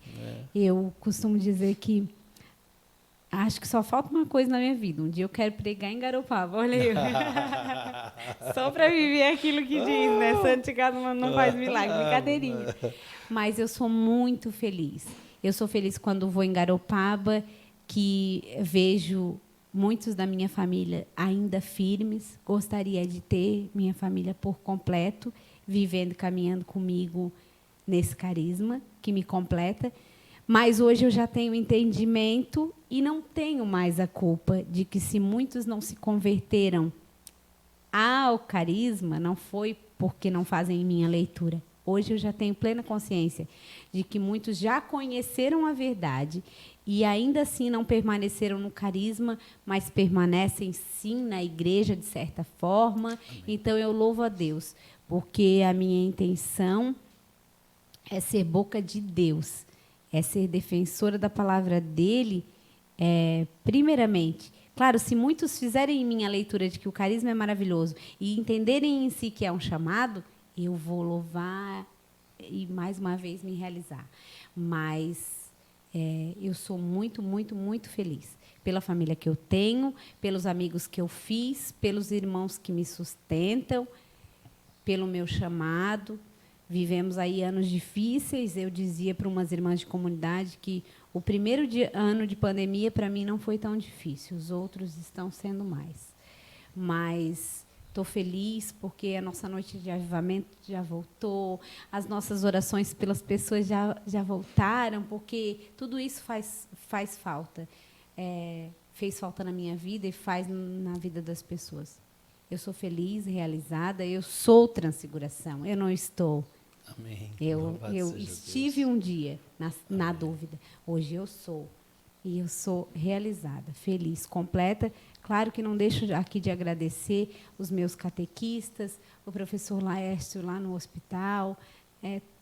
Eu costumo dizer que acho que só falta uma coisa na minha vida. Um dia eu quero pregar em Garopaba. Olha eu. Só para viver aquilo que diz, né? Santificado não faz milagre. Brincadeirinha. Mas eu sou muito feliz. Eu sou feliz quando vou em Garopaba, que vejo muitos da minha família ainda firmes. Gostaria de ter minha família por completo, vivendo, caminhando comigo nesse carisma que me completa. Mas hoje eu já tenho entendimento e não tenho mais a culpa de que, se muitos não se converteram ao carisma, não foi porque não fazem minha leitura. Hoje eu já tenho plena consciência de que muitos já conheceram a verdade e ainda assim não permaneceram no carisma, mas permanecem sim na igreja de certa forma. Amém. Então eu louvo a Deus, porque a minha intenção é ser boca de Deus, é ser defensora da palavra dele, primeiramente. Claro, se muitos fizerem em mim a leitura de que o carisma é maravilhoso e entenderem em si que é um chamado, eu vou louvar e, mais uma vez, me realizar. Mas eu sou muito, muito, muito feliz pela família que eu tenho, pelos amigos que eu fiz, pelos irmãos que me sustentam, pelo meu chamado. Vivemos aí anos difíceis. Eu dizia para umas irmãs de comunidade que o primeiro ano de pandemia, para mim, não foi tão difícil. Os outros estão sendo mais. Mas estou feliz porque a nossa noite de avivamento já voltou, as nossas orações pelas pessoas já voltaram, porque tudo isso faz falta. Fez falta na minha vida e faz na vida das pessoas. Eu sou feliz, realizada, eu sou transfiguração, eu não estou. Amém. Eu estive um dia na dúvida. Hoje eu sou. E eu sou realizada, feliz, completa. Claro que não deixo aqui de agradecer os meus catequistas, o professor Laércio lá no hospital,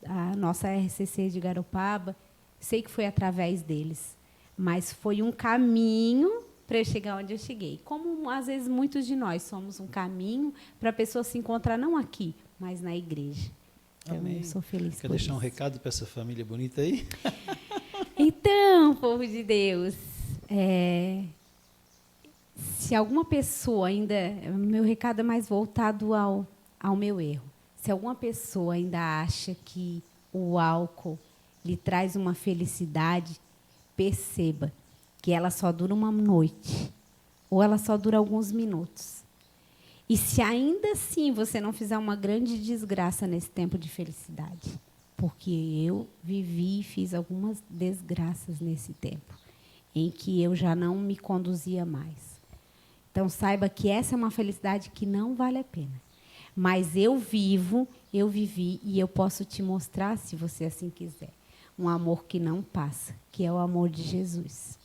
a nossa RCC de Garopaba. Sei que foi através deles, mas foi um caminho para eu chegar onde eu cheguei. Como, às vezes, muitos de nós somos um caminho para a pessoa se encontrar não aqui, mas na igreja. Então, amém. Eu sou feliz Quer por deixar isso. um recado para essa família bonita aí? Então, povo de Deus, se alguma pessoa ainda... Meu recado é mais voltado ao meu erro. Se alguma pessoa ainda acha que o álcool lhe traz uma felicidade, perceba que ela só dura uma noite, ou ela só dura alguns minutos. E se ainda assim você não fizer uma grande desgraça nesse tempo de felicidade, porque eu vivi e fiz algumas desgraças nesse tempo, em que eu já não me conduzia mais. Então, saiba que essa é uma felicidade que não vale a pena. Mas eu vivi, e eu posso te mostrar, se você assim quiser, um amor que não passa, que é o amor de Jesus.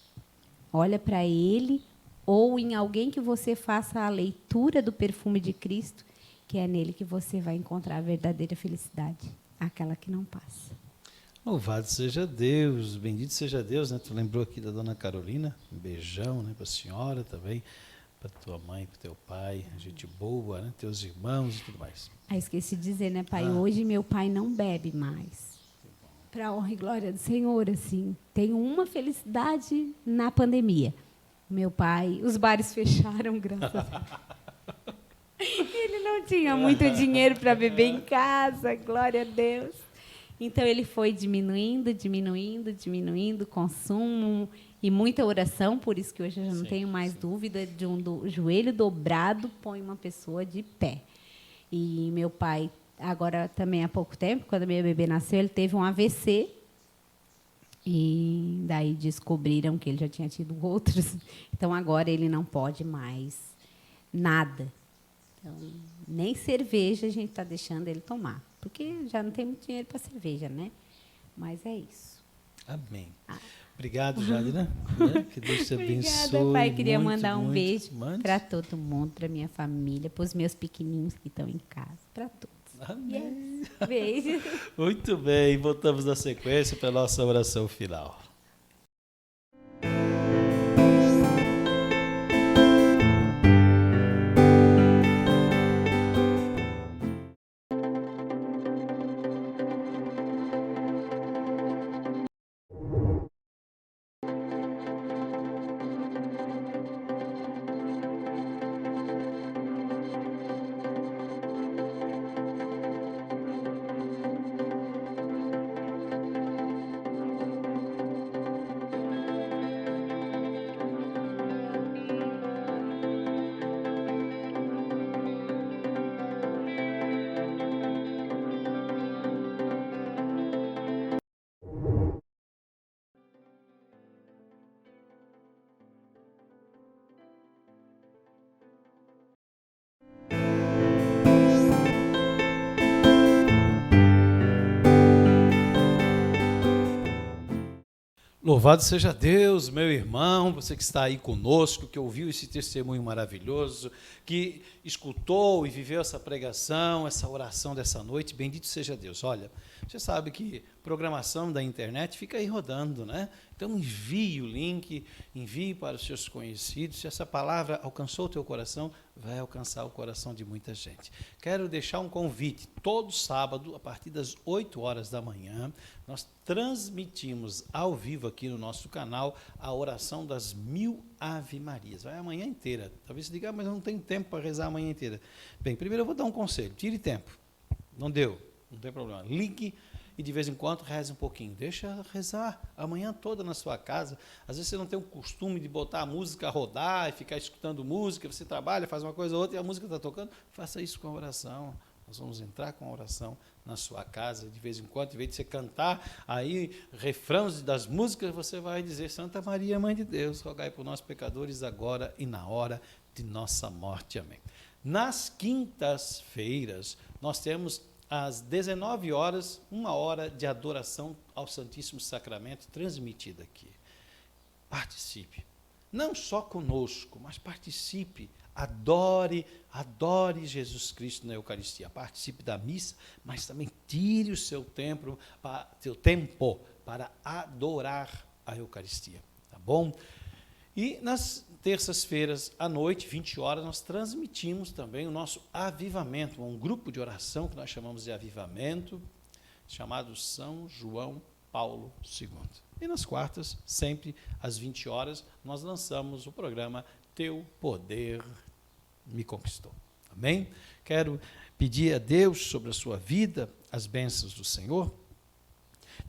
Olha para ele, ou em alguém que você faça a leitura do perfume de Cristo, que é nele que você vai encontrar a verdadeira felicidade, aquela que não passa. Louvado seja Deus, bendito seja Deus, né? Tu lembrou aqui da dona Carolina, um beijão, né, para a senhora também, para tua mãe, para teu pai, gente boa, né? Teus irmãos e tudo mais. Esqueci de dizer, né, pai? Hoje meu pai não bebe mais. Para a honra e glória do Senhor, assim. Tenho uma felicidade na pandemia. Meu pai, os bares fecharam, graças a Deus. Ele não tinha muito dinheiro para beber em casa, glória a Deus. Então, ele foi diminuindo o consumo e muita oração, por isso que hoje eu já não tenho mais dúvida de joelho dobrado põe uma pessoa de pé. E meu pai, agora também há pouco tempo, quando meu bebê nasceu, ele teve um AVC. E daí descobriram que ele já tinha tido outros. Então, agora ele não pode mais nada. Então, nem cerveja a gente está deixando ele tomar. Porque já não tem muito dinheiro para cerveja, né? Mas é isso. Amém. Obrigado, Jadina. Que Deus te abençoe. Obrigada, pai. Queria muito, mandar um muito. beijo para todo mundo, para minha família, para os meus pequenininhos que estão em casa, para todos. Amém. Yes. Beijo. Muito bem, voltamos na sequência para a nossa oração final. Louvado seja Deus, meu irmão, você que está aí conosco, que ouviu esse testemunho maravilhoso, que escutou e viveu essa pregação, essa oração dessa noite. Bendito seja Deus. Olha, você sabe que programação da internet fica aí rodando, né? Então envie o link, envie para os seus conhecidos. Se essa palavra alcançou o teu coração, vai alcançar o coração de muita gente. Quero deixar um convite. Todo sábado, a partir das 8 horas da manhã, nós transmitimos ao vivo aqui no nosso canal a oração das 1000 Ave Marias. Vai a manhã inteira. Talvez você diga, mas eu não tenho tempo para rezar a manhã inteira. Bem, primeiro eu vou dar um conselho. Tire tempo. Não deu? Não tem problema. Ligue e de vez em quando reze um pouquinho. Deixa rezar a manhã toda na sua casa. Às vezes você não tem o costume de botar a música a rodar e ficar escutando música. Você trabalha, faz uma coisa ou outra e a música está tocando. Faça isso com a oração. Nós vamos entrar com a oração na sua casa, de vez em quando, em vez de você cantar aí refrãos das músicas, você vai dizer: Santa Maria, Mãe de Deus, rogai por nós pecadores agora e na hora de nossa morte. Amém. Nas quintas-feiras, nós temos às 19 horas, 1 hora de adoração ao Santíssimo Sacramento transmitida aqui. Participe. Não só conosco, mas participe. Adore Jesus Cristo na Eucaristia. Participe da missa, mas também tire o seu tempo para adorar a Eucaristia. Tá bom? E nas terças-feiras à noite, 20 horas, nós transmitimos também o nosso avivamento, um grupo de oração que nós chamamos de avivamento, chamado São João Paulo II. E nas quartas, sempre às 20 horas, nós lançamos o programa Teu Poder Me Conquistou. Amém? Quero pedir a Deus sobre a sua vida as bênçãos do Senhor.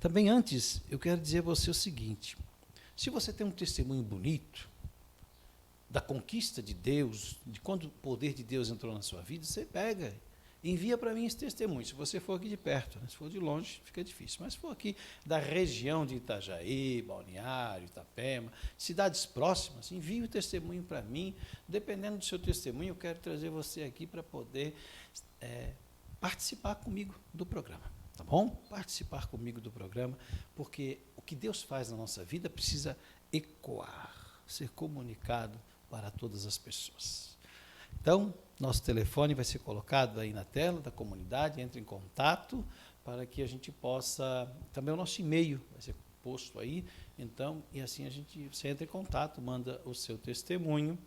Também antes, eu quero dizer a você o seguinte: se você tem um testemunho bonito da conquista de Deus, de quando o poder de Deus entrou na sua vida, você pega, envia para mim esse testemunho. Se você for aqui de perto, né? Se for de longe, fica difícil. Mas se for aqui da região de Itajaí, Balneário, Itapema, cidades próximas, envie o testemunho para mim. Dependendo do seu testemunho, eu quero trazer você aqui para poder participar comigo do programa. Tá bom? Participar comigo do programa, porque o que Deus faz na nossa vida precisa ecoar, ser comunicado para todas as pessoas. Então, nosso telefone vai ser colocado aí na tela da comunidade, entre em contato para que a gente possa, também o nosso e-mail vai ser posto aí, então, e assim você entra em contato, manda o seu testemunho,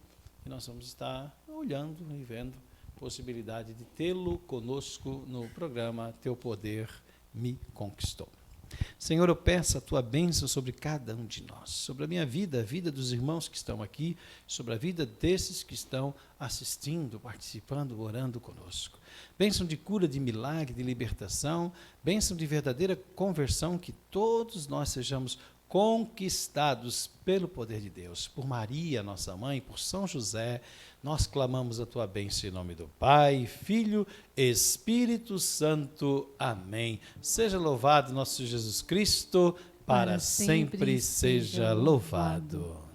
e nós vamos estar olhando e vendo a possibilidade de tê-lo conosco no programa Teu Poder Me Conquistou. Senhor, eu peço a Tua bênção sobre cada um de nós, sobre a minha vida, a vida dos irmãos que estão aqui, sobre a vida desses que estão assistindo, participando, orando conosco. Bênção de cura, de milagre, de libertação, bênção de verdadeira conversão, que todos nós sejamos conquistados pelo poder de Deus. Por Maria, nossa mãe, por São José, nós clamamos a Tua bênção em nome do Pai, Filho, Espírito Santo. Amém. Seja louvado nosso Jesus Cristo, para sempre seja louvado.